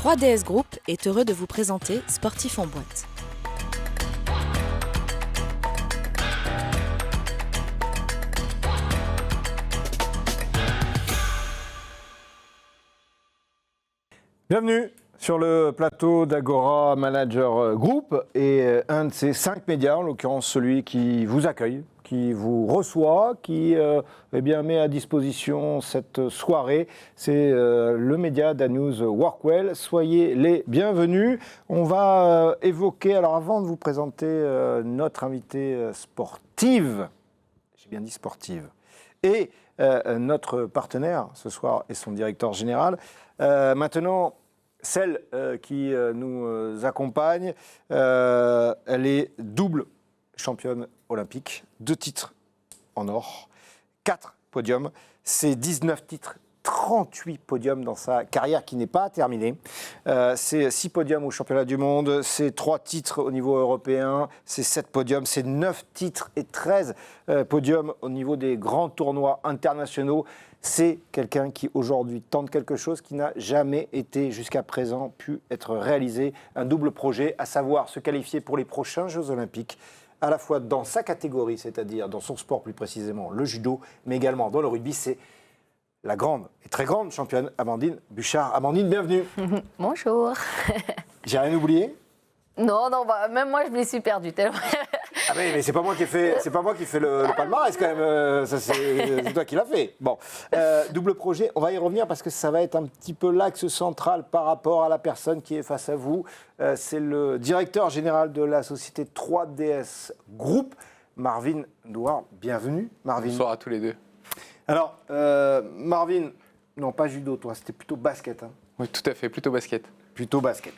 3DS Group est heureux de vous présenter Sportif en boîte. Bienvenue sur le plateau d'Agora Manager Group et un de ces 5 médias, en l'occurrence celui qui vous accueille, qui vous reçoit, qui met à disposition cette soirée. C'est le média d'Anews Workwell. Soyez les bienvenus. On va évoquer, alors avant de vous présenter notre invitée sportive, j'ai bien dit sportive, et notre partenaire ce soir est son directeur général. Maintenant, celle qui nous accompagne, elle est double championne olympique, 2 titres en or, 4 podiums, c'est 19 titres, 38 podiums dans sa carrière qui n'est pas terminée. C'est 6 podiums au championnat du monde, c'est 3 titres au niveau européen, c'est 7 podiums, c'est 9 titres et 13 podiums au niveau des grands tournois internationaux. C'est quelqu'un qui aujourd'hui tente quelque chose qui n'a jamais été jusqu'à présent pu être réalisé, un double projet, à savoir se qualifier pour les prochains Jeux Olympiques, à la fois dans sa catégorie, c'est-à-dire dans son sport plus précisément, le judo, mais également dans le rugby. C'est la grande et très grande championne Amandine Bouchard. Amandine, bienvenue. Bonjour. J'ai rien oublié? Non, même moi je me suis perdue tellement. Ah mais c'est pas moi qui fais, le palmarès quand même. Ça c'est toi qui l'as fait. Bon, double projet. On va y revenir parce que ça va être un petit peu l'axe central par rapport à la personne qui est face à vous. C'est le directeur général de la société 3DS Group, Marvin Douard. Bienvenue, Marvin. Bonsoir à tous les deux. Alors, Marvin, non pas judo, toi, c'était plutôt basket. Hein. Oui, tout à fait, plutôt basket. Plutôt basket.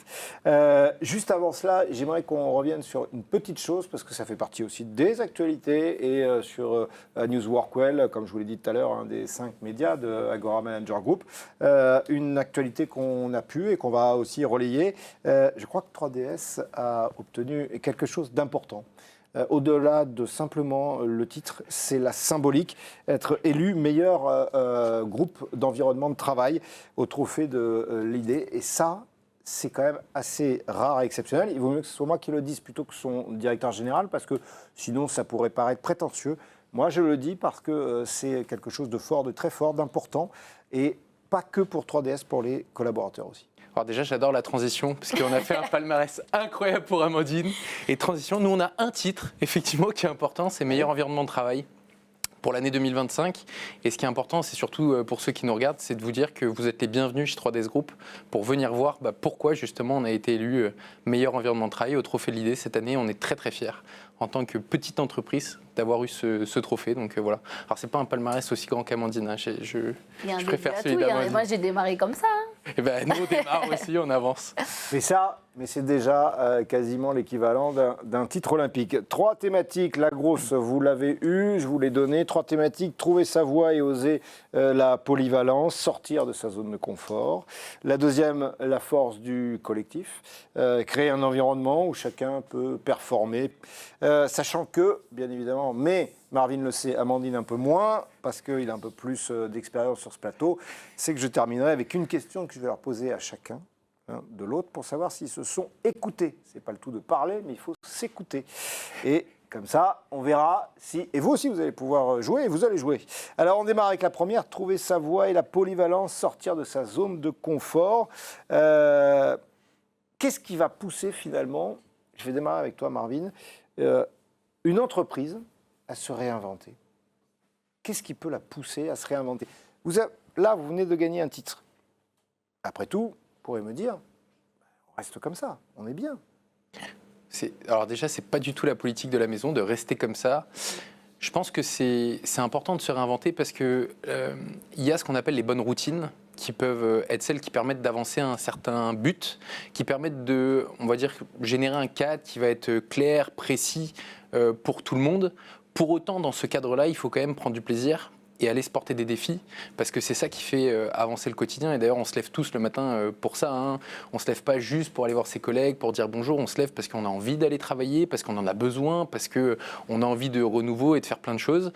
Juste avant cela, j'aimerais qu'on revienne sur une petite chose, parce que ça fait partie aussi des actualités, et sur News Workwell, comme je vous l'ai dit tout à l'heure, un des 5 médias de Agora Manager Group, une actualité qu'on a pu et qu'on va aussi relayer. Je crois que 3DS a obtenu quelque chose d'important. Au-delà de simplement le titre, c'est la symbolique, être élu meilleur groupe d'environnement de travail au trophée de l'IDE. Et ça, c'est quand même assez rare et exceptionnel. Il vaut mieux que ce soit moi qui le dise plutôt que son directeur général, parce que sinon ça pourrait paraître prétentieux. Moi, je le dis parce que c'est quelque chose de fort, de très fort, d'important, et pas que pour 3DS, pour les collaborateurs aussi. Alors déjà, j'adore la transition, parce qu'on a fait un palmarès incroyable pour Amandine. Et transition, nous, on a un titre, effectivement, qui est important, c'est meilleur environnement de travail pour l'année 2025. Et ce qui est important, c'est surtout pour ceux qui nous regardent, c'est de vous dire que vous êtes les bienvenus chez 3DS Group pour venir voir pourquoi, justement, on a été élu meilleur environnement de travail au Trophée de l'IDE cette année. On est très, très fiers, en tant que petite entreprise, d'avoir eu ce trophée. Donc voilà. Alors, c'est pas un palmarès aussi grand qu'Amandine. Hein. Je préfère celui d'Amandine. Moi, j'ai démarré comme ça. Et nous, on démarre aussi, on avance. Mais c'est déjà quasiment l'équivalent d'un titre olympique. 3 thématiques, la grosse, vous l'avez eue, je vous l'ai donnée. 3 thématiques, trouver sa voie et oser la polyvalence, sortir de sa zone de confort. La deuxième, la force du collectif, créer un environnement où chacun peut performer, sachant que, bien évidemment, mais Marvin le sait, Amandine un peu moins, parce qu'il a un peu plus d'expérience sur ce plateau, c'est que je terminerai avec une question que je vais leur poser à chacun de l'autre pour savoir s'ils se sont écoutés. C'est pas le tout de parler, mais il faut s'écouter. Et comme ça, on verra si... Et vous aussi, vous allez pouvoir jouer, et vous allez jouer. Alors, on démarre avec la première, trouver sa voie et la polyvalence, sortir de sa zone de confort. Qu'est-ce qui va pousser finalement, je vais démarrer avec toi Marvin, une entreprise à se réinventer? Qu'est-ce qui peut la pousser à se réinventer? Là, vous venez de gagner un titre. Après tout, vous pourrez me dire, on reste comme ça, on est bien. Alors déjà, c'est pas du tout la politique de la maison de rester comme ça. Je pense que c'est important de se réinventer parce que il y a ce qu'on appelle les bonnes routines qui peuvent être celles qui permettent d'avancer à un certain but, qui permettent de, on va dire, générer un cadre qui va être clair, précis pour tout le monde. Pour autant, dans ce cadre-là, il faut quand même prendre du plaisir et aller se porter des défis, parce que c'est ça qui fait avancer le quotidien. Et d'ailleurs, on se lève tous le matin pour ça. Hein. On ne se lève pas juste pour aller voir ses collègues, pour dire bonjour. On se lève parce qu'on a envie d'aller travailler, parce qu'on en a besoin, parce qu'on a envie de renouveau et de faire plein de choses.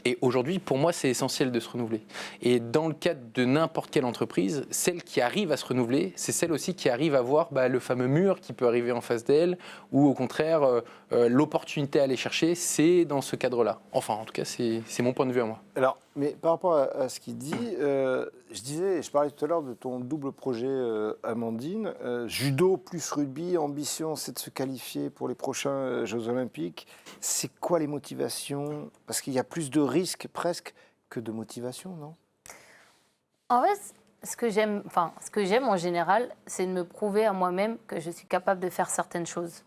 Et aujourd'hui, pour moi, c'est essentiel de se renouveler. Et dans le cadre de n'importe quelle entreprise, celle qui arrive à se renouveler, c'est celle aussi qui arrive à voir le fameux mur qui peut arriver en face d'elle, ou au contraire, l'opportunité à aller chercher, c'est dans ce cadre-là. Enfin, en tout cas, c'est mon point de vue à moi. Alors, mais par rapport à ce qu'il dit, je parlais tout à l'heure de ton double projet, Amandine. Judo plus rugby, ambition, c'est de se qualifier pour les prochains Jeux Olympiques. C'est quoi les motivations? Parce qu'il y a plus de risques presque que de motivation, non? En fait, ce que j'aime en général, c'est de me prouver à moi-même que je suis capable de faire certaines choses.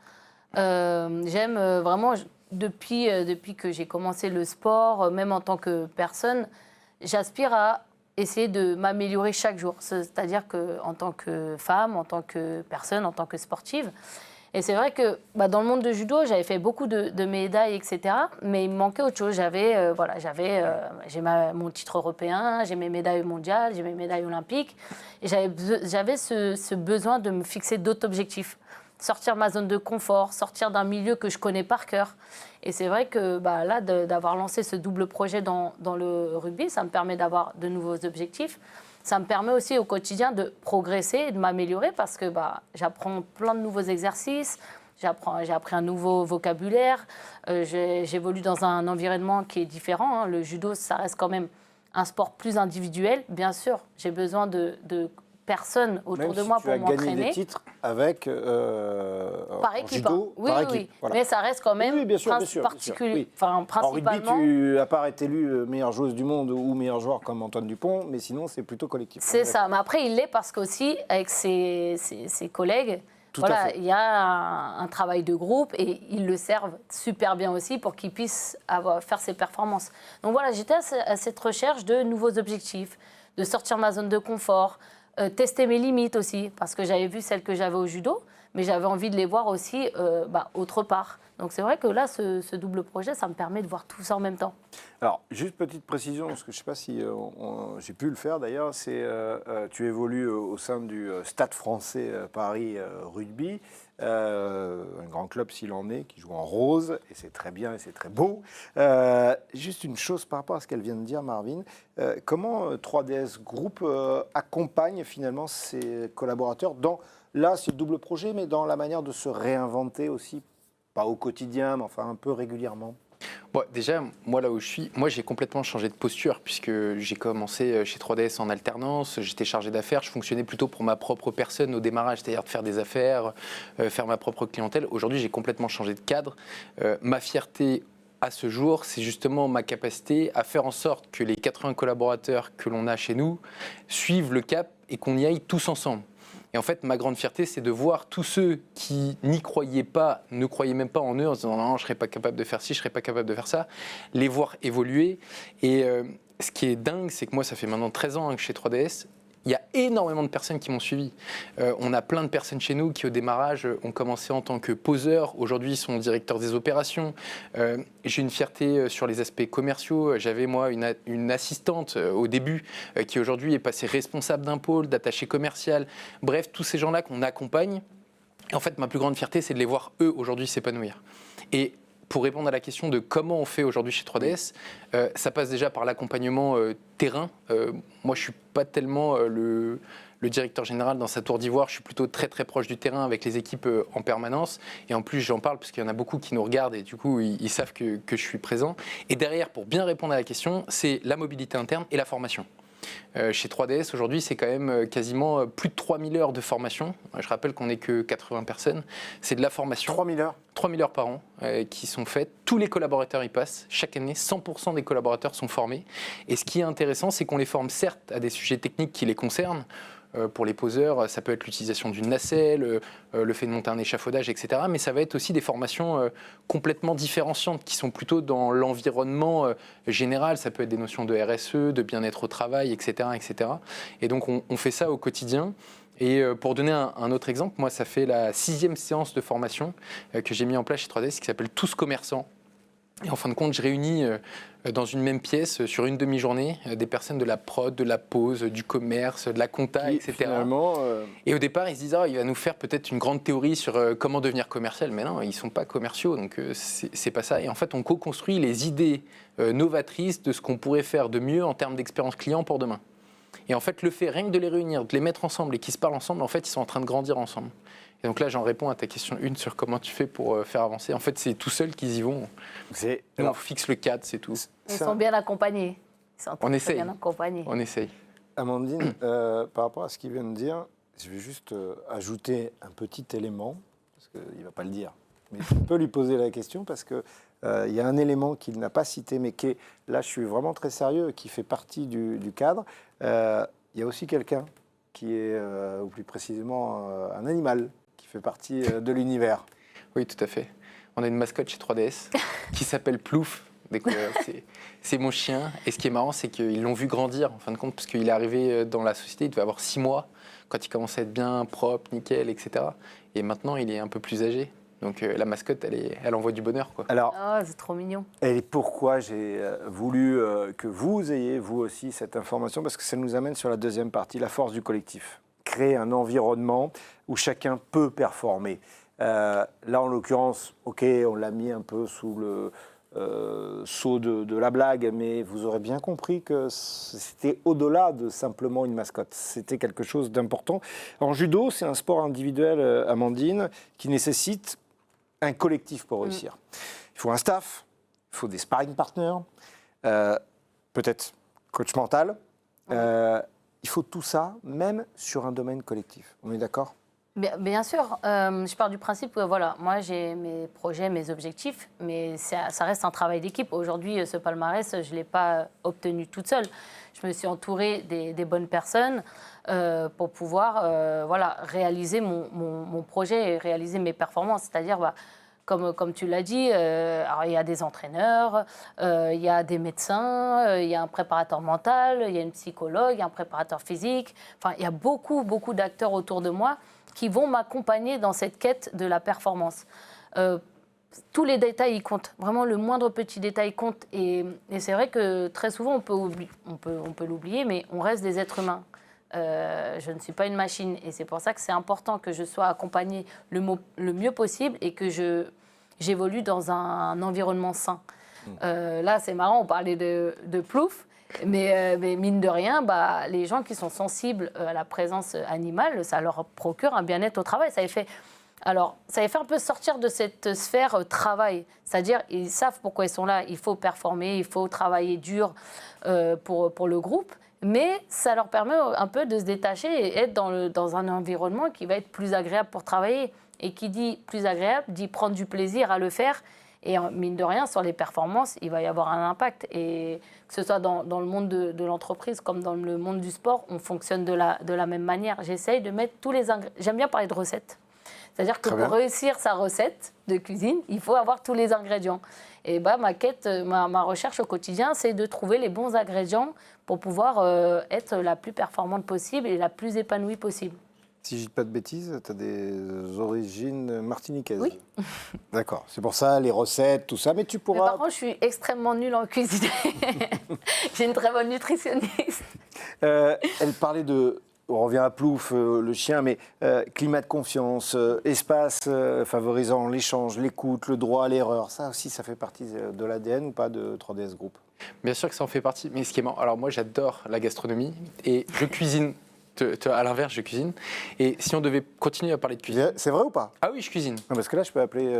J'aime vraiment, depuis que j'ai commencé le sport, même en tant que personne, j'aspire à essayer de m'améliorer chaque jour. C'est-à-dire qu'en tant que femme, en tant que personne, en tant que sportive. Et c'est vrai que dans le monde de judo, j'avais fait beaucoup de médailles, etc. Mais il me manquait autre chose. J'ai mon titre européen, j'ai mes médailles mondiales, j'ai mes médailles olympiques. Et j'avais ce besoin de me fixer d'autres objectifs. Sortir de ma zone de confort, sortir d'un milieu que je connais par cœur. Et c'est vrai que là, d'avoir lancé ce double projet dans le rugby, ça me permet d'avoir de nouveaux objectifs. Ça me permet aussi au quotidien de progresser et de m'améliorer parce que j'apprends plein de nouveaux exercices, j'ai appris un nouveau vocabulaire, j'évolue dans un environnement qui est différent. Le judo, ça reste quand même un sport plus individuel. Bien sûr, j'ai besoin de personnes autour de moi pour m'entraîner. Tu as gagné des titres avec par équipe. Judo, oui, par oui, équipe. Voilà. Mais ça reste quand même particulier. Oui. Principalement. En rugby, tu n'as pas été élue meilleure joueuse du monde ou meilleur joueur comme Antoine Dupont, mais sinon, c'est plutôt collectif. C'est ça. Mais après, il l'est parce qu'aussi, avec ses collègues, il y a un travail de groupe et ils le servent super bien aussi pour qu'ils puissent faire ses performances. Donc voilà, j'étais à cette recherche de nouveaux objectifs, de sortir de ma zone de confort, tester mes limites aussi, parce que j'avais vu celles que j'avais au judo, mais j'avais envie de les voir aussi autre part. Donc c'est vrai que là, ce double projet, ça me permet de voir tout ça en même temps. Alors, juste petite précision, parce que je ne sais pas si j'ai pu le faire d'ailleurs, tu évolues au sein du Stade français Paris Rugby, un grand club s'il en est, qui joue en rose, et c'est très bien et c'est très beau. Juste une chose par rapport à ce qu'elle vient de dire, Marvin, comment 3DS Group accompagne finalement ses collaborateurs dans, là c'est le double projet, mais dans la manière de se réinventer aussi, pas au quotidien, mais enfin un peu régulièrement? Bon, déjà, moi là où je suis, j'ai complètement changé de posture puisque j'ai commencé chez 3DS en alternance, j'étais chargé d'affaires, je fonctionnais plutôt pour ma propre personne au démarrage, c'est-à-dire de faire des affaires, faire ma propre clientèle. Aujourd'hui, j'ai complètement changé de cadre. Ma fierté à ce jour, c'est justement ma capacité à faire en sorte que les 80 collaborateurs que l'on a chez nous suivent le cap et qu'on y aille tous ensemble. Et en fait, ma grande fierté, c'est de voir tous ceux qui n'y croyaient pas, ne croyaient même pas en eux, en se disant non, je ne serais pas capable de faire ci, je ne serais pas capable de faire ça, les voir évoluer. Et ce qui est dingue, c'est que moi, ça fait maintenant 13 ans que chez 3DS, il y a énormément de personnes qui m'ont suivi. On a plein de personnes chez nous qui, au démarrage, ont commencé en tant que poseurs. Aujourd'hui, ils sont directeurs des opérations. J'ai une fierté sur les aspects commerciaux. J'avais, moi, une assistante au début qui, aujourd'hui, est passée responsable d'un pôle, d'attaché commercial. Bref, tous ces gens-là qu'on accompagne. Et en fait, ma plus grande fierté, c'est de les voir, eux, aujourd'hui, s'épanouir. Et pour répondre à la question de comment on fait aujourd'hui chez 3DS, ça passe déjà par l'accompagnement terrain. Moi, je ne suis pas tellement le directeur général dans sa tour d'ivoire. Je suis plutôt très, très proche du terrain avec les équipes en permanence. Et en plus, j'en parle parce qu'il y en a beaucoup qui nous regardent et du coup, ils savent que je suis présent. Et derrière, pour bien répondre à la question, c'est la mobilité interne et la formation. Chez 3DS, aujourd'hui, c'est quand même quasiment plus de 3000 heures de formation. Je rappelle qu'on n'est que 80 personnes. C'est de la formation. 3000 heures 3000 heures par an qui sont faites. Tous les collaborateurs y passent. Chaque année, 100% des collaborateurs sont formés. Et ce qui est intéressant, c'est qu'on les forme certes à des sujets techniques qui les concernent. Pour les poseurs, ça peut être l'utilisation d'une nacelle, le fait de monter un échafaudage, etc. Mais ça va être aussi des formations complètement différenciantes qui sont plutôt dans l'environnement général. Ça peut être des notions de RSE, de bien-être au travail, etc. etc. Et donc, on fait ça au quotidien. Et pour donner un autre exemple, moi, ça fait la 6e séance de formation que j'ai mis en place chez 3DS qui s'appelle Tous commerçants. Et en fin de compte, je réunis dans une même pièce, sur une demi-journée, des personnes de la prod, de la pose, du commerce, de la compta, etc. Finalement, Et au départ, ils se disent il va nous faire peut-être une grande théorie sur comment devenir commercial. Mais non, ils ne sont pas commerciaux, donc c'est pas ça. Et en fait, on co-construit les idées novatrices de ce qu'on pourrait faire de mieux en termes d'expérience client pour demain. Et en fait, le fait rien que de les réunir, de les mettre ensemble et qu'ils se parlent ensemble, en fait, ils sont en train de grandir ensemble. Et donc là, j'en réponds à ta question 1 sur comment tu fais pour faire avancer. En fait, c'est tout seul qu'ils y vont. On fixe le cadre, c'est tout. Ils sont bien accompagnés. On essaye. Bien accompagnés. On essaye. Amandine, par rapport à ce qu'il vient de dire, je vais juste ajouter un petit élément, parce qu'il ne va pas le dire, mais je peux lui poser la question parce qu'il y a un élément qu'il n'a pas cité, mais qui est, là je suis vraiment très sérieux, qui fait partie du cadre. Il y a aussi quelqu'un qui est, ou plus précisément, un animal qui fait partie de l'univers. Oui, tout à fait. On a une mascotte chez 3DS qui s'appelle Plouf. C'est mon chien. Et ce qui est marrant, c'est qu'ils l'ont vu grandir, en fin de compte, parce qu'il est arrivé dans la société, il devait avoir 6 mois, quand il commençait à être bien propre, nickel, etc. Et maintenant, il est un peu plus âgé. Donc la mascotte, elle envoie du bonheur, quoi. Alors, c'est trop mignon. et pourquoi j'ai voulu que vous ayez, vous aussi, cette information, parce que ça nous amène sur la deuxième partie, la force du collectif. Créer un environnement où chacun peut performer. Là, en l'occurrence, ok, on l'a mis un peu sous le sceau de la blague, mais vous aurez bien compris que c'était au-delà de simplement une mascotte. C'était quelque chose d'important. En judo, c'est un sport individuel, Amandine, qui nécessite un collectif pour réussir. Il faut un staff, il faut des sparring partners, peut-être coach mental. Il faut tout ça, même sur un domaine collectif. On est d'accord ? Bien sûr, je pars du principe que voilà, moi j'ai mes projets, mes objectifs, mais ça reste un travail d'équipe. Aujourd'hui, ce palmarès, je ne l'ai pas obtenu toute seule. Je me suis entourée des bonnes personnes pour pouvoir réaliser mon projet et réaliser mes performances. C'est-à-dire, comme tu l'as dit, alors il y a des entraîneurs, il y a des médecins, il y a un préparateur mental, il y a une psychologue, il y a un préparateur physique. Enfin, il y a beaucoup d'acteurs autour de moi qui vont m'accompagner dans cette quête de la performance. Tous les détails y comptent. Vraiment, le moindre petit détail compte. Et c'est vrai que très souvent, on peut l'oublier, mais on reste des êtres humains. Je ne suis pas une machine. Et c'est pour ça que c'est important que je sois accompagnée le mieux possible et que j'évolue dans un environnement sain. Là, c'est marrant, on parlait de Plouf. Mais mine de rien, les gens qui sont sensibles à la présence animale, ça leur procure un bien-être au travail. Ça les fait un peu sortir de cette sphère travail. C'est-à-dire, ils savent pourquoi ils sont là. Il faut performer, il faut travailler dur pour le groupe. Mais ça leur permet un peu de se détacher et être dans un environnement qui va être plus agréable pour travailler. Et qui dit plus agréable, dit prendre du plaisir à le faire. Et mine de rien, sur les performances, il va y avoir un impact. Et que ce soit dans le monde de l'entreprise comme dans le monde du sport, on fonctionne de la même manière. J'essaye de mettre tous les ingrédients. J'aime bien parler de recettes. C'est-à-dire que pour réussir sa recette de cuisine, il faut avoir tous les ingrédients. Et ma quête, ma recherche au quotidien, c'est de trouver les bons ingrédients pour pouvoir être la plus performante possible et la plus épanouie possible. Si je ne dis pas de bêtises, tu as des origines martiniquaises. Oui. D'accord, c'est pour ça, les recettes, tout ça, mais tu pourras... Mais par contre, je suis extrêmement nulle en cuisine. J'ai une très bonne nutritionniste. Elle parlait de... On revient à Plouf, le chien, mais climat de confiance, espace favorisant l'échange, l'écoute, le droit à l'erreur. Ça aussi, ça fait partie de l'ADN ou pas de 3DS Group ? Bien sûr que ça en fait partie, mais ce qui est marrant, alors moi j'adore la gastronomie et je cuisine. À l'inverse, je cuisine. Et si on devait continuer à parler de cuisine... C'est vrai ou pas ? Ah oui, je cuisine. Non, parce que là, je peux appeler...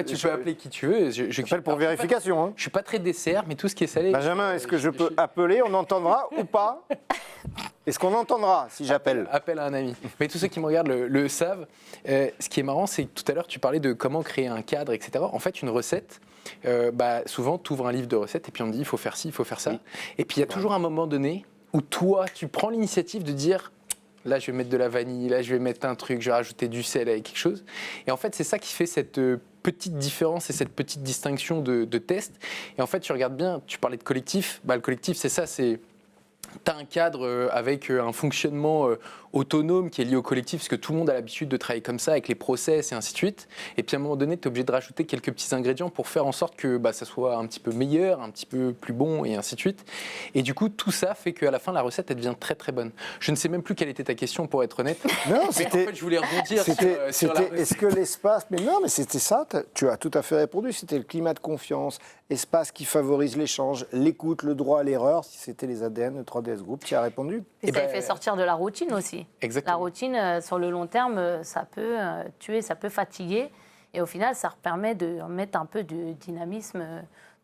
Tu peux appeler qui tu veux. Je appelle pour vérification. Hein. Je suis pas très dessert, mais tout ce qui est salé... Benjamin, est-ce que je peux appeler ? On entendra ou pas ? Est-ce qu'on entendra si j'appelle ? Appelle à un ami. Mais tous ceux qui me regardent le savent. Ce qui est marrant, c'est que tout à l'heure, tu parlais de comment créer un cadre, etc. En fait, une recette, souvent, tu ouvres un livre de recettes et puis on te dit, il faut faire ci, il faut faire ça. Oui. Et puis, il y a toujours un moment donné où toi, tu prends l'initiative de dire... Là, je vais mettre de la vanille, là, je vais mettre un truc, je vais rajouter du sel avec quelque chose. Et en fait, c'est ça qui fait cette petite différence et cette petite distinction de test. Et en fait, tu regardes bien, tu parlais de collectif. Le collectif, c'est ça, c'est tu as un cadre avec un fonctionnement autonome qui est lié au collectif, parce que tout le monde a l'habitude de travailler comme ça, avec les process et ainsi de suite. Et puis à un moment donné, tu es obligé de rajouter quelques petits ingrédients pour faire en sorte que ça soit un petit peu meilleur, un petit peu plus bon, et ainsi de suite. Et du coup, tout ça fait qu'à la fin, la recette, elle devient très très bonne. Je ne sais même plus quelle était ta question, pour être honnête. Non, mais en fait, je voulais rebondir sur la est-ce que l'espace... Mais non, mais c'était ça, tu as tout à fait répondu. C'était le climat de confiance, espace qui favorise l'échange, l'écoute, le droit à l'erreur. Si c'était les ADN de 3DS Group, tu as répondu. Et ça fait sortir de la routine aussi. Exactement. La routine, sur le long terme, ça peut tuer, ça peut fatiguer. Et au final, ça permet de mettre un peu de dynamisme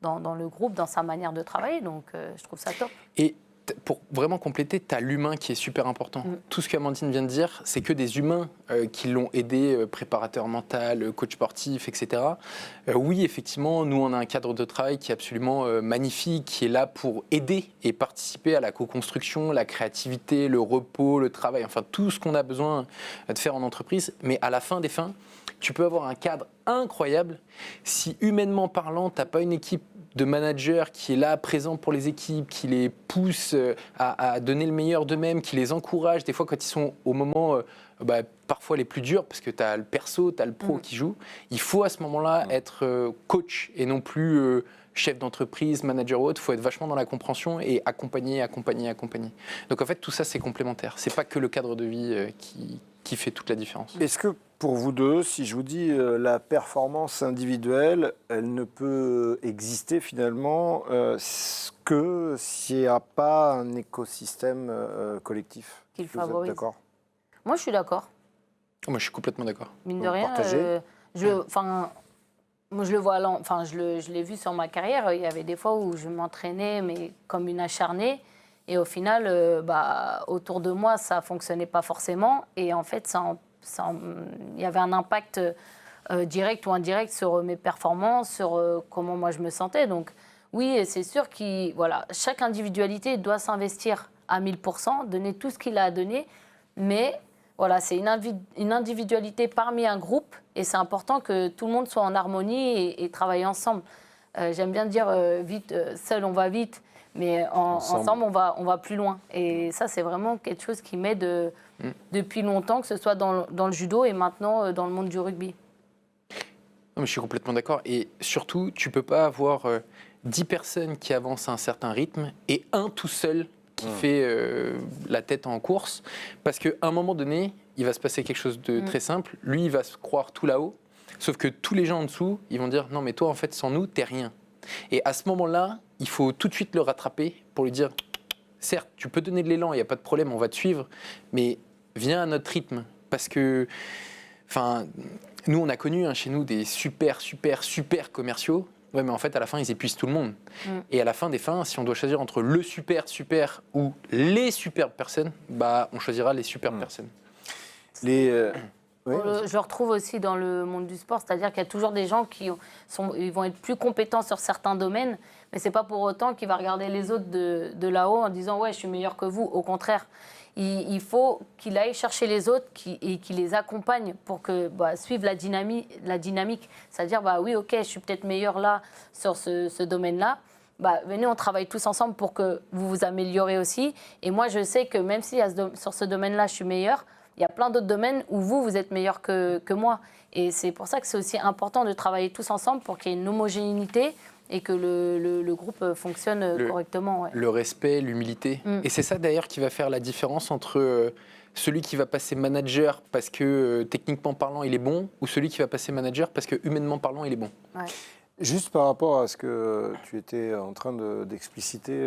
dans le groupe, dans sa manière de travailler. Donc, je trouve ça top. Et pour vraiment compléter, tu as l'humain qui est super important. Tout ce qu'Amandine vient de dire, c'est que des humains qui l'ont aidé, préparateur mental, coach sportif, etc. Oui, effectivement, nous, on a un cadre de travail qui est absolument magnifique, qui est là pour aider et participer à la co-construction, la créativité, le repos, le travail, enfin tout ce qu'on a besoin de faire en entreprise. Mais à la fin des fins, tu peux avoir un cadre incroyable si, humainement parlant, tu n'as pas une équipe de managers qui est là, présent pour les équipes, qui les pousse à donner le meilleur d'eux-mêmes, qui les encourage, des fois quand ils sont au moment parfois les plus durs, parce que tu as le perso, tu as le pro qui joue, il faut à ce moment-là être coach et non plus chef d'entreprise, manager ou autre. Il faut être vachement dans la compréhension et accompagner. Donc en fait, tout ça, c'est complémentaire. C'est pas que le cadre de vie qui fait toute la différence. Est-ce que pour vous deux, si je vous dis la performance individuelle, elle ne peut exister finalement que s'il n'y a pas un écosystème collectif? Qu'il Est-ce que vous êtes favorise. d'accord? Moi, je suis d'accord. Moi, je suis complètement d'accord. Mine de Vous rien, partagez moi, je le vois, je l'ai vu sur ma carrière. Il y avait des fois où je m'entraînais, mais comme une acharnée. Et au final, autour de moi, ça ne fonctionnait pas forcément. Et en fait, il y avait un impact direct ou indirect sur mes performances, sur comment moi je me sentais. Donc oui, c'est sûr que chaque individualité doit s'investir à 1000%, donner tout ce qu'il a à donner. Mais voilà, c'est une individualité parmi un groupe. Et c'est important que tout le monde soit en harmonie et travaille ensemble. J'aime bien dire vite, seul on va vite. Mais ensemble, on va plus loin. Et ça, c'est vraiment quelque chose qui m'aide depuis longtemps, que ce soit dans le judo et maintenant dans le monde du rugby. Non, mais je suis complètement d'accord. Et surtout, tu ne peux pas avoir 10 personnes qui avancent à un certain rythme et un tout seul qui fait la tête en course. Parce qu'à un moment donné, il va se passer quelque chose de très simple. Lui, il va se croire tout là-haut. Sauf que tous les gens en dessous, ils vont dire « Non, mais toi, en fait, sans nous, t'es rien ». Et à ce moment-là, il faut tout de suite le rattraper pour lui dire « Certes, tu peux donner de l'élan, il n'y a pas de problème, on va te suivre, mais viens à notre rythme. » Parce que, nous, on a connu chez nous des super commerciaux. Ouais, mais en fait, à la fin, ils épuisent tout le monde. Et à la fin des fins, si on doit choisir entre le super ou les superbes personnes, on choisira les superbes personnes. Oui, Je le retrouve aussi dans le monde du sport, c'est-à-dire qu'il y a toujours des gens qui ils vont être plus compétents sur certains domaines, mais c'est pas pour autant qu'il va regarder les autres de là-haut en disant « ouais, je suis meilleur que vous ». Au contraire, il faut qu'il aille chercher les autres et qu'il les accompagne pour que suivre la dynamique. C'est-à-dire « oui, ok, je suis peut-être meilleur là sur ce domaine-là ». Venez, on travaille tous ensemble pour que vous vous améliorez aussi. Et moi, je sais que même si sur ce domaine-là, je suis meilleur, il y a plein d'autres domaines où vous êtes meilleur que moi. Et c'est pour ça que c'est aussi important de travailler tous ensemble pour qu'il y ait une homogénéité et que le groupe fonctionne correctement. Ouais. Le respect, l'humilité. Et c'est ça d'ailleurs qui va faire la différence entre celui qui va passer manager parce que techniquement parlant il est bon ou celui qui va passer manager parce que humainement parlant il est bon. Ouais. Juste par rapport à ce que tu étais en train d'expliciter,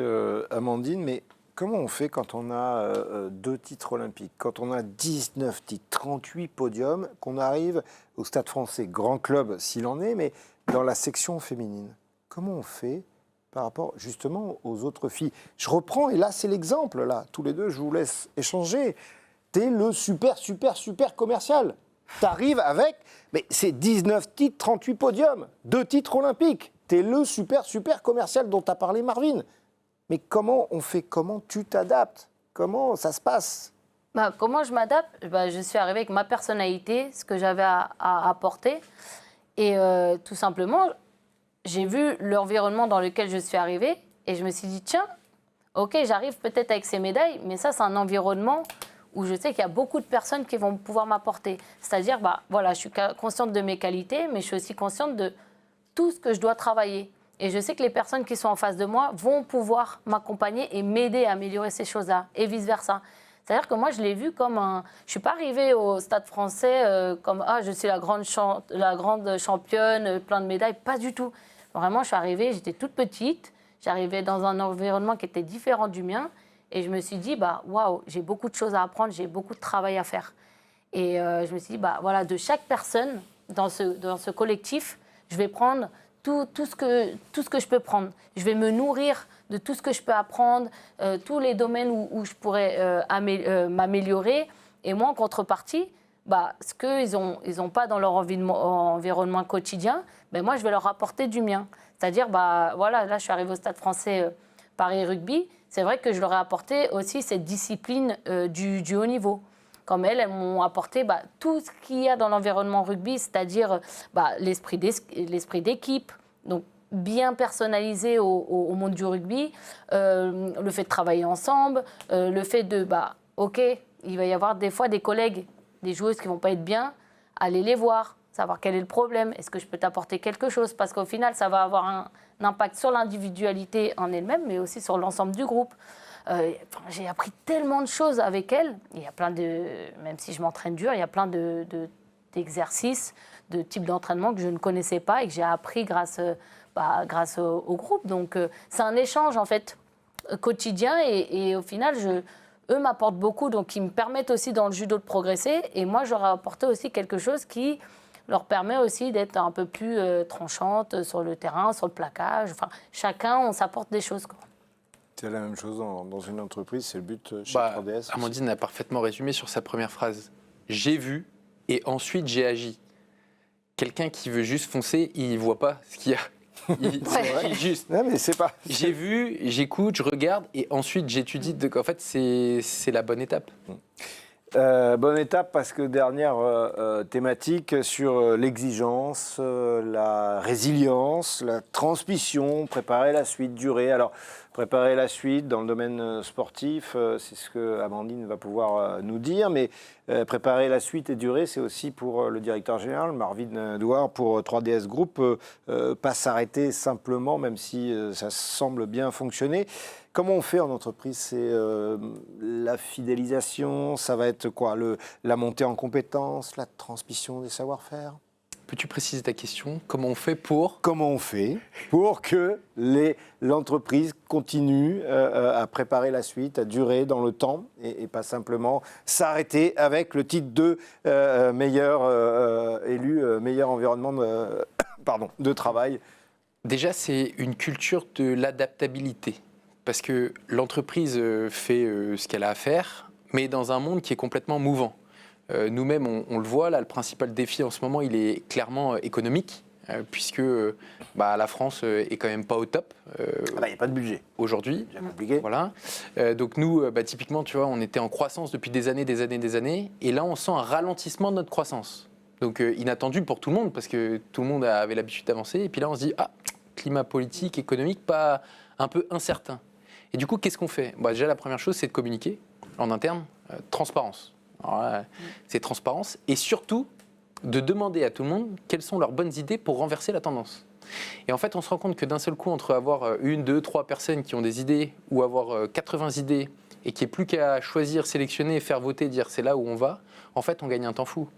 Amandine, mais comment on fait quand on a 2 titres olympiques, quand on a 19 titres, 38 podiums, qu'on arrive au Stade français, grand club s'il en est, mais dans la section féminine? Comment on fait par rapport justement aux autres filles? Je reprends, et là c'est l'exemple, là, tous les deux, je vous laisse échanger. T'es le super commercial. T'arrives avec, mais c'est 19 titres, 38 podiums, 2 titres olympiques. T'es le super commercial dont a parlé Marvin. Mais comment on fait? Comment tu t'adaptes? Comment ça se passe? Comment je m'adapte? Je suis arrivée avec ma personnalité, ce que j'avais à apporter. Et tout simplement, j'ai vu l'environnement dans lequel je suis arrivée et je me suis dit, tiens, Ok, j'arrive peut-être avec ces médailles, mais ça, c'est un environnement où je sais qu'il y a beaucoup de personnes qui vont pouvoir m'apporter. C'est-à-dire, voilà, je suis consciente de mes qualités, mais je suis aussi consciente de tout ce que je dois travailler. Et je sais que les personnes qui sont en face de moi vont pouvoir m'accompagner et m'aider à améliorer ces choses-là, et vice-versa. C'est-à-dire que moi, je l'ai vu comme un... Je ne suis pas arrivée au Stade français comme « Ah, je suis la grande championne, plein de médailles ». Pas du tout. Vraiment, je suis arrivée, j'étais toute petite. J'arrivais dans un environnement qui était différent du mien. Et je me suis dit, waouh, j'ai beaucoup de choses à apprendre, j'ai beaucoup de travail à faire. Et je me suis dit, voilà, de chaque personne dans ce collectif, je vais prendre tout ce que je peux prendre. Je vais me nourrir de tout ce que je peux apprendre, tous les domaines où je pourrais m'améliorer. Et moi, en contrepartie, ce qu'ils n'ont pas dans leur environnement quotidien, moi, je vais leur apporter du mien. C'est-à-dire, voilà, là, je suis arrivée au Stade français Paris Rugby. C'est vrai que je leur ai apporté aussi cette discipline du haut niveau. Comme elles m'ont apporté tout ce qu'il y a dans l'environnement rugby, c'est-à-dire l'esprit d'équipe, donc bien personnalisé au monde du rugby, le fait de travailler ensemble, le fait de, ok, il va y avoir des fois des collègues, des joueuses qui ne vont pas être bien, aller les voir, savoir quel est le problème, est-ce que je peux t'apporter quelque chose, parce qu'au final, ça va avoir un impact sur l'individualité en elle-même, mais aussi sur l'ensemble du groupe. J'ai appris tellement de choses avec elle. Il y a plein de, même si je m'entraîne dur, il y a plein d'exercices, de types d'entraînement que je ne connaissais pas et que j'ai appris grâce au groupe. Donc, c'est un échange, en fait, quotidien. Et au final, eux m'apportent beaucoup, donc ils me permettent aussi dans le judo de progresser. Et moi, je leur ai apporté aussi quelque chose qui leur permet aussi d'être un peu plus tranchante sur le terrain, sur le plaquage. Enfin, chacun, on s'apporte des choses, quoi. C'est la même chose dans une entreprise, c'est le but chez 3DS. Amandine a parfaitement résumé sur sa première phrase. J'ai vu et ensuite j'ai agi. Quelqu'un qui veut juste foncer, il ne voit pas ce qu'il y a. Il juste. Non, mais c'est pas. J'ai vu, j'écoute, je regarde et ensuite j'étudie. En fait, c'est la bonne étape. Bonne étape parce que dernière thématique sur l'exigence, la résilience, la transmission, préparer la suite, durer. Alors, préparer la suite dans le domaine sportif, c'est ce que Amandine va pouvoir nous dire, mais préparer la suite et durer, c'est aussi pour le directeur général, Marvin Douar, pour 3DS Group, pas s'arrêter simplement, même si ça semble bien fonctionner. Comment on fait en entreprise? C'est la fidélisation, ça va être quoi? La montée en compétences, la transmission des savoir-faire? Peux-tu préciser ta question? Comment on fait pour que l'entreprise continue à préparer la suite, à durer dans le temps et pas simplement s'arrêter avec le titre de meilleur élu, meilleur environnement de travail? Déjà, c'est une culture de l'adaptabilité. Parce que l'entreprise fait ce qu'elle a à faire, mais dans un monde qui est complètement mouvant. Nous-mêmes, on le voit, là, le principal défi en ce moment, il est clairement économique, puisque la France est quand même pas au top. Il n'y a pas de budget. Aujourd'hui. C'est compliqué. Voilà. Donc nous, typiquement, tu vois, on était en croissance depuis des années, et là, on sent un ralentissement de notre croissance. Donc inattendu pour tout le monde, parce que tout le monde avait l'habitude d'avancer, et puis là, on se dit, climat politique, économique, pas un peu incertain. Et du coup, qu'est-ce qu'on fait? Déjà, la première chose, c'est de communiquer en interne, transparence. Alors là, c'est transparence et surtout de demander à tout le monde quelles sont leurs bonnes idées pour renverser la tendance. Et en fait, on se rend compte que d'un seul coup, entre avoir 1, 2, 3 personnes qui ont des idées ou avoir 80 idées et qu'il n'y ait plus qu'à choisir, sélectionner, faire voter, dire c'est là où on va, en fait, on gagne un temps fou.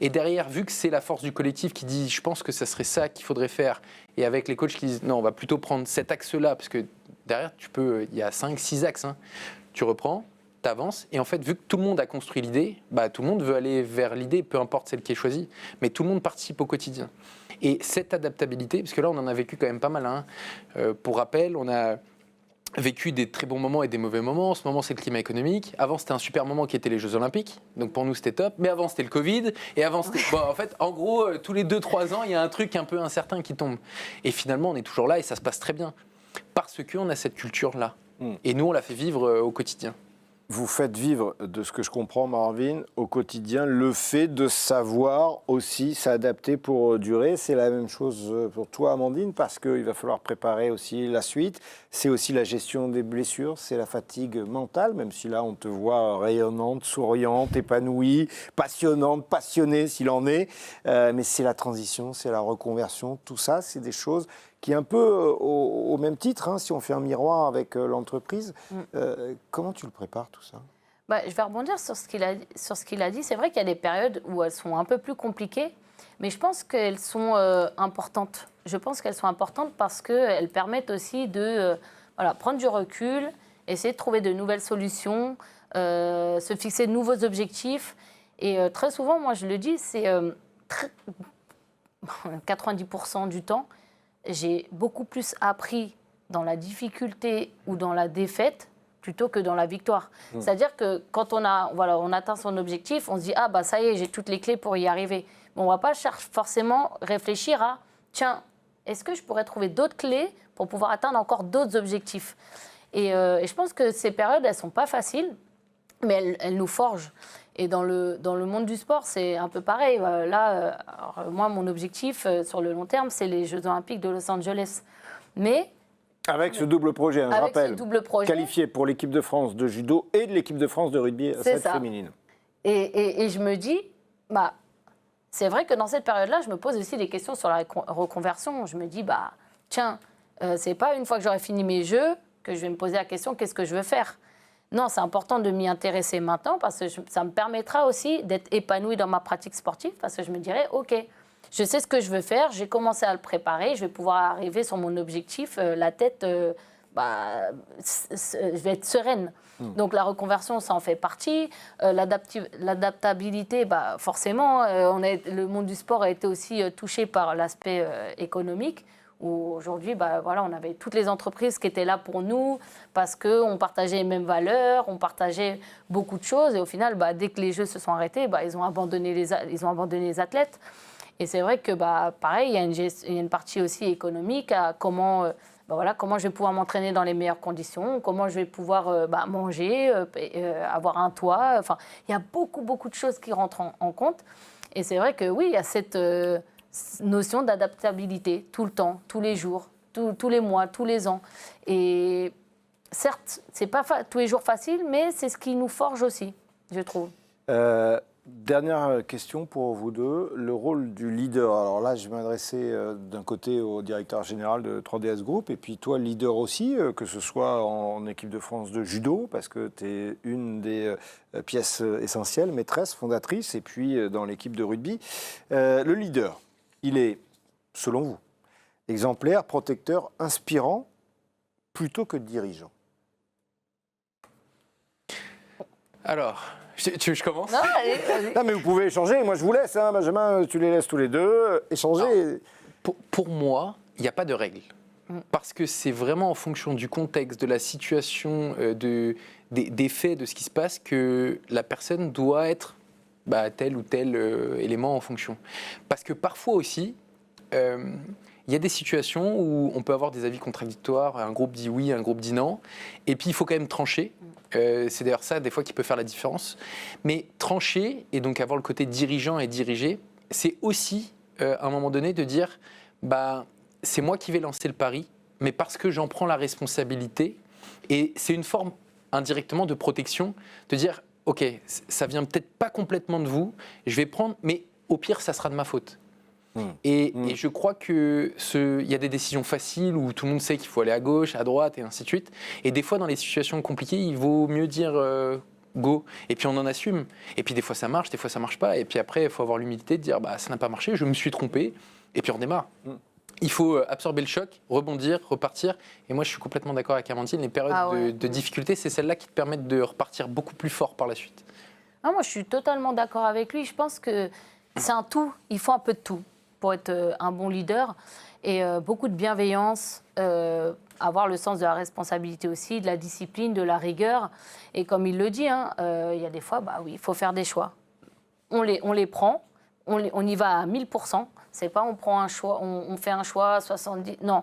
Et derrière, vu que c'est la force du collectif qui dit je pense que ça serait ça qu'il faudrait faire, et avec les coachs qui disent non, on va plutôt prendre cet axe-là, parce que derrière, il y a 5, 6 axes, tu reprends, tu avances, et en fait, vu que tout le monde a construit l'idée, tout le monde veut aller vers l'idée, peu importe celle qui est choisie, mais tout le monde participe au quotidien. Et cette adaptabilité, parce que là, on en a vécu quand même pas mal, pour rappel, on a vécu des très bons moments et des mauvais moments. En ce moment, c'est le climat économique. Avant, c'était un super moment qui était les Jeux Olympiques. Donc pour nous, c'était top. Mais avant, c'était le Covid. Et avant, c'était... en fait, en gros, tous les 2-3 ans, il y a un truc un peu incertain qui tombe. Et finalement, on est toujours là et ça se passe très bien. Parce qu'on a cette culture-là. Et nous, on la fait vivre au quotidien. vous faites vivre, de ce que je comprends, Marvin, au quotidien, le fait de savoir aussi s'adapter pour durer. C'est la même chose pour toi, Amandine, parce qu'il va falloir préparer aussi la suite. C'est aussi la gestion des blessures, c'est la fatigue mentale, même si là, on te voit rayonnante, souriante, épanouie, passionnante, passionnée s'il en est. Mais c'est la transition, c'est la reconversion, tout ça, c'est des choses qui est un peu au même titre, hein, si on fait un miroir avec l'entreprise. Comment tu le prépares, tout ça? Je vais rebondir sur ce qu'il a dit. C'est vrai qu'il y a des périodes où elles sont un peu plus compliquées, mais je pense qu'elles sont importantes. Je pense qu'elles sont importantes parce qu'elles permettent aussi de prendre du recul, essayer de trouver de nouvelles solutions, se fixer de nouveaux objectifs. Et très souvent, moi je le dis, c'est 90% du temps, j'ai beaucoup plus appris dans la difficulté ou dans la défaite plutôt que dans la victoire. C'est-à-dire que quand on atteint son objectif, on se dit « Ah, bah ça y est, j'ai toutes les clés pour y arriver ». Mais on ne va pas forcément réfléchir à « Tiens, est-ce que je pourrais trouver d'autres clés pour pouvoir atteindre encore d'autres objectifs ?» Et je pense que ces périodes, elles ne sont pas faciles, mais elles nous forgent. Et dans le monde du sport, c'est un peu pareil. Moi, mon objectif sur le long terme, c'est les Jeux Olympiques de Los Angeles. Mais avec ce double projet, je rappelle, ce double projet, qualifié pour l'équipe de France de judo et de l'équipe de France de rugby à 7 féminine. Et je me dis, c'est vrai que dans cette période-là, je me pose aussi des questions sur la reconversion. Je me dis, tiens, c'est pas une fois que j'aurai fini mes Jeux que je vais me poser la question, qu'est-ce que je veux faire ? Non, c'est important de m'y intéresser maintenant parce que ça me permettra aussi d'être épanouie dans ma pratique sportive parce que je me dirais, OK, je sais ce que je veux faire, j'ai commencé à le préparer, je vais pouvoir arriver sur mon objectif, la tête, je vais être sereine. Donc la reconversion, ça en fait partie. L'adaptabilité, forcément, le monde du sport a été aussi touché par l'aspect économique. Où aujourd'hui, on avait toutes les entreprises qui étaient là pour nous parce qu'on partageait les mêmes valeurs, on partageait beaucoup de choses. Et au final, dès que les Jeux se sont arrêtés, ils ont abandonné les athlètes. Et c'est vrai que, pareil, il y a une partie aussi économique à comment je vais pouvoir m'entraîner dans les meilleures conditions, comment je vais pouvoir manger, avoir un toit. Enfin, il y a beaucoup de choses qui rentrent en compte. Et c'est vrai que oui, il y a cette notion d'adaptabilité tout le temps, tous les jours, tous les mois, tous les ans. Et certes, c'est pas tous les jours facile, mais c'est ce qui nous forge aussi, je trouve. Dernière question pour vous deux, le rôle du leader. Alors là, je vais m'adresser d'un côté au directeur général de 3DS Group, et puis toi, leader aussi, que ce soit en équipe de France de judo, parce que tu es une des pièces essentielles, maîtresse, fondatrice, et puis dans l'équipe de rugby. Le leader, il est, selon vous, exemplaire, protecteur, inspirant, plutôt que dirigeant? Alors, tu veux que je commence? Non, allez. Non, mais vous pouvez échanger. Moi, je vous laisse, hein, Benjamin, tu les laisses tous les deux échanger. Alors, pour moi, il n'y a pas de règle. Parce que c'est vraiment en fonction du contexte, de la situation, des faits, de ce qui se passe, que la personne doit être tel ou tel élément en fonction. Parce que parfois aussi, il y a des situations où on peut avoir des avis contradictoires, un groupe dit oui, un groupe dit non, et puis il faut quand même trancher. C'est d'ailleurs ça, des fois, qui peut faire la différence. Mais trancher, et donc avoir le côté dirigeant et diriger, c'est aussi, à un moment donné, de dire c'est moi qui vais lancer le pari, mais parce que j'en prends la responsabilité. Et c'est une forme, indirectement, de protection, de dire OK, ça vient peut-être pas complètement de vous, je vais prendre, mais au pire, ça sera de ma faute. Et je crois qu'il y a des décisions faciles où tout le monde sait qu'il faut aller à gauche, à droite et ainsi de suite. Et des fois, dans les situations compliquées, il vaut mieux dire go. Et puis on en assume. Et puis des fois ça marche, des fois ça marche pas. Et puis après, il faut avoir l'humilité de dire ça n'a pas marché, je me suis trompé. Et puis on démarre. Il faut absorber le choc, rebondir, repartir. Et moi, je suis complètement d'accord avec Amandine. Les périodes de difficulté, c'est celles-là qui te permettent de repartir beaucoup plus fort par la suite. Moi, je suis totalement d'accord avec lui. Je pense que c'est un tout. Il faut un peu de tout pour être un bon leader. Et beaucoup de bienveillance, avoir le sens de la responsabilité aussi, de la discipline, de la rigueur. Et comme il le dit, il y a des fois, il faut faire des choix. On les prend, on y va à 1000%. C'est pas on prend un choix, on fait un choix 70. Non,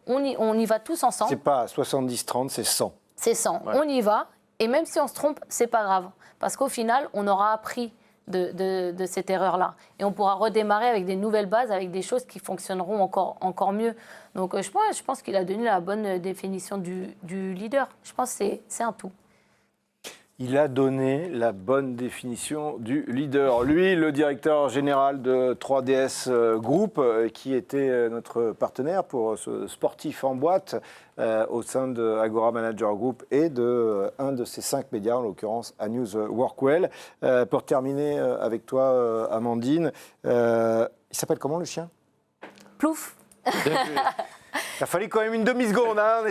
on y va tous ensemble. C'est pas 70-30, c'est 100. C'est 100. Ouais. On y va Et même si on se trompe, c'est pas grave. Parce qu'au final, on aura appris de cette erreur-là. Et on pourra redémarrer avec des nouvelles bases, avec des choses qui fonctionneront encore mieux. Donc je pense qu'il a donné la bonne définition du leader. Je pense que c'est un tout. Il a donné la bonne définition du leader. Lui, le directeur général de 3DS Group, qui était notre partenaire pour ce sportif en boîte au sein de Agora Manager Group et de un de ces 5 médias, en l'occurrence à News Workwell. Pour terminer avec toi, Amandine, il s'appelle comment le chien? Plouf. Il a fallu quand même une demi-seconde, hein.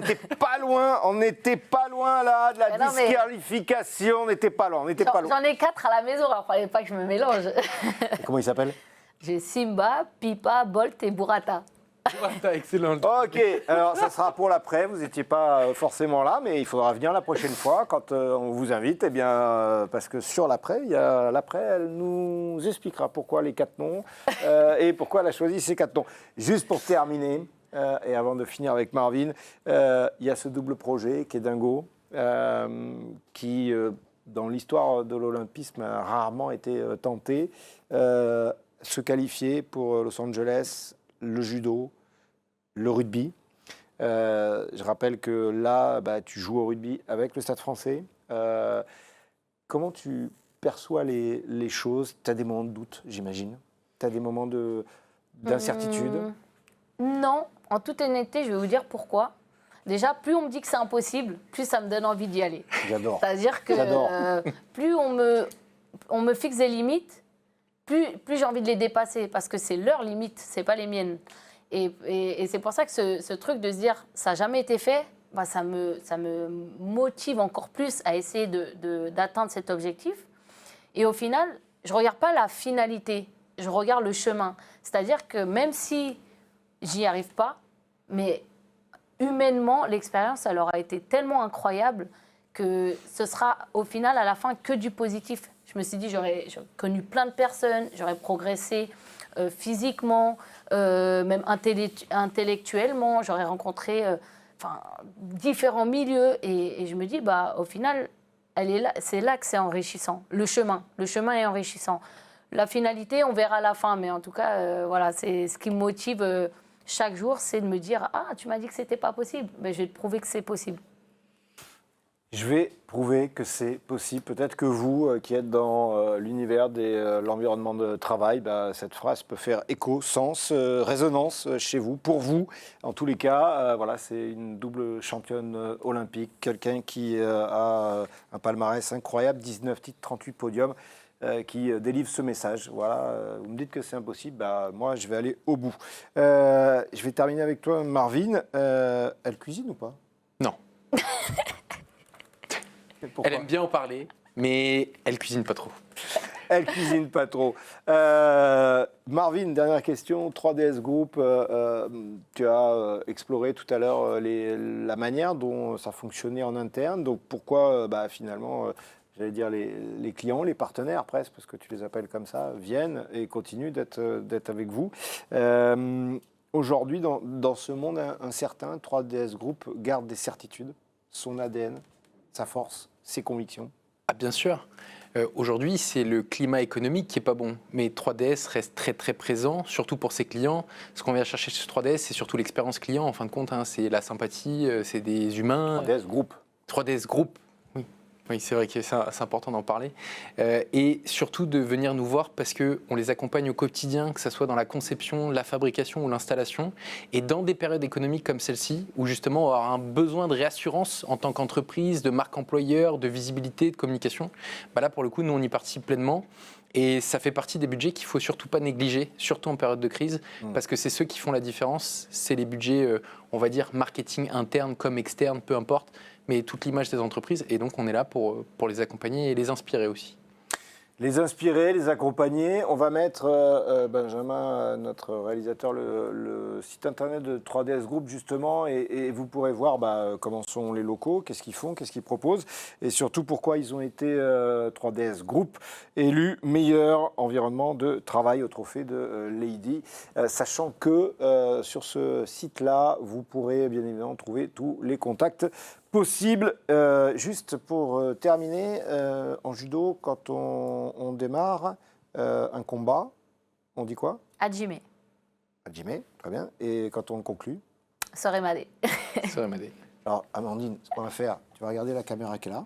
On n'était pas loin là de la disqualification, on n'était pas loin. J'en ai 4 à la maison, alors il ne fallait pas que je me mélange. Et comment il s'appelle? J'ai Simba, Pipa, Bolt et Burrata. Burrata, excellent. Ok, alors ça sera pour l'après, vous n'étiez pas forcément là, mais il faudra venir la prochaine fois quand on vous invite, eh bien, parce que sur l'après, elle nous expliquera pourquoi les 4 noms et pourquoi elle a choisi ces 4 noms. Juste pour terminer, et avant de finir avec Marvin, il y a ce double projet qui est dingo, qui, dans l'histoire de l'olympisme, a rarement été tenté. Se qualifier pour Los Angeles, le judo, le rugby. Je rappelle que là, tu joues au rugby avec le Stade français. Comment tu perçois les choses? Tu as des moments de doute, j'imagine. Tu as des moments d'incertitude. Non, en toute honnêteté, je vais vous dire pourquoi. Déjà, plus on me dit que c'est impossible, plus ça me donne envie d'y aller. J'adore. C'est-à-dire que plus on me fixe des limites, plus j'ai envie de les dépasser, parce que c'est leurs limites, c'est pas les miennes. Et c'est pour ça que ce truc de se dire ça n'a jamais été fait, ça me motive encore plus à essayer d'atteindre cet objectif. Et au final, je ne regarde pas la finalité, je regarde le chemin. C'est-à-dire que même si j'y arrive pas, mais humainement, l'expérience, elle aura été tellement incroyable que ce sera au final, à la fin, que du positif. Je me suis dit, j'aurais connu plein de personnes, j'aurais progressé physiquement, même intellectuellement, j'aurais rencontré différents milieux. Et je me dis, au final, c'est là que c'est enrichissant. Le chemin est enrichissant. La finalité, on verra à la fin, mais en tout cas, voilà, c'est ce qui me motive chaque jour, c'est de me dire, ah, tu m'as dit que c'était pas possible, mais je vais te prouver que c'est possible. Je vais prouver que c'est possible. Peut-être que vous, qui êtes dans l'univers de l'environnement de travail, cette phrase peut faire écho, sens, résonance chez vous, pour vous. En tous les cas, voilà, c'est une double championne olympique, quelqu'un qui a un palmarès incroyable, 19 titres, 38 podiums, qui délivre ce message. Voilà, vous me dites que c'est impossible, moi je vais aller au bout. Je vais terminer avec toi, Marvin. Elle cuisine ou pas? Non. Elle aime bien en parler, mais elle cuisine pas trop. Elle cuisine pas trop. Marvin, dernière question. 3DS Group, tu as exploré tout à l'heure la manière dont ça fonctionnait en interne. Donc pourquoi finalement, j'allais dire les clients, les partenaires presque, parce que tu les appelles comme ça, viennent et continuent d'être avec vous. Aujourd'hui, dans ce monde incertain, 3DS Group garde des certitudes, son ADN, sa force, ses convictions. Ah, bien sûr. Aujourd'hui, c'est le climat économique qui n'est pas bon. Mais 3DS reste très très présent, surtout pour ses clients. Ce qu'on vient chercher sur 3DS, c'est surtout l'expérience client, en fin de compte. C'est la sympathie, c'est des humains. 3DS Group. 3DS Group, oui. Oui, c'est vrai que c'est important d'en parler. Et surtout de venir nous voir parce qu'on les accompagne au quotidien, que ce soit dans la conception, la fabrication ou l'installation. Et dans des périodes économiques comme celle-ci, où justement on aura un besoin de réassurance en tant qu'entreprise, de marque employeur, de visibilité, de communication, là pour le coup, nous on y participe pleinement. Et ça fait partie des budgets qu'il ne faut surtout pas négliger, surtout en période de crise, parce que c'est ceux qui font la différence. C'est les budgets, on va dire, marketing interne comme externe, peu importe, mais toute l'image des entreprises. Et donc, on est là pour les accompagner et les inspirer aussi. Les inspirer, les accompagner. On va mettre, Benjamin, notre réalisateur, le site internet de 3DS Group, justement, et vous pourrez voir comment sont les locaux, qu'est-ce qu'ils font, qu'est-ce qu'ils proposent, et surtout pourquoi ils ont été 3DS Group élus meilleur environnement de travail au trophée de Lady. Sachant que sur ce site-là, vous pourrez bien évidemment trouver tous les contacts possible. Juste pour terminer, en judo, quand on démarre un combat, on dit quoi? Hajime. Hajime, très bien. Et quand on conclut? Soremade. Soremade. Alors, Amandine, ce qu'on va faire, tu vas regarder la caméra qui est là,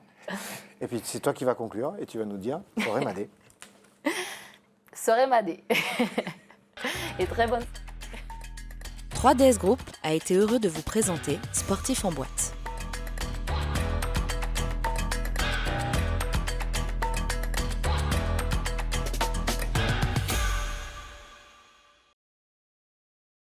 et puis c'est toi qui vas conclure, et tu vas nous dire Soremade. Soremade. Et très bonne. 3DS Group a été heureux de vous présenter Sportif en boîte.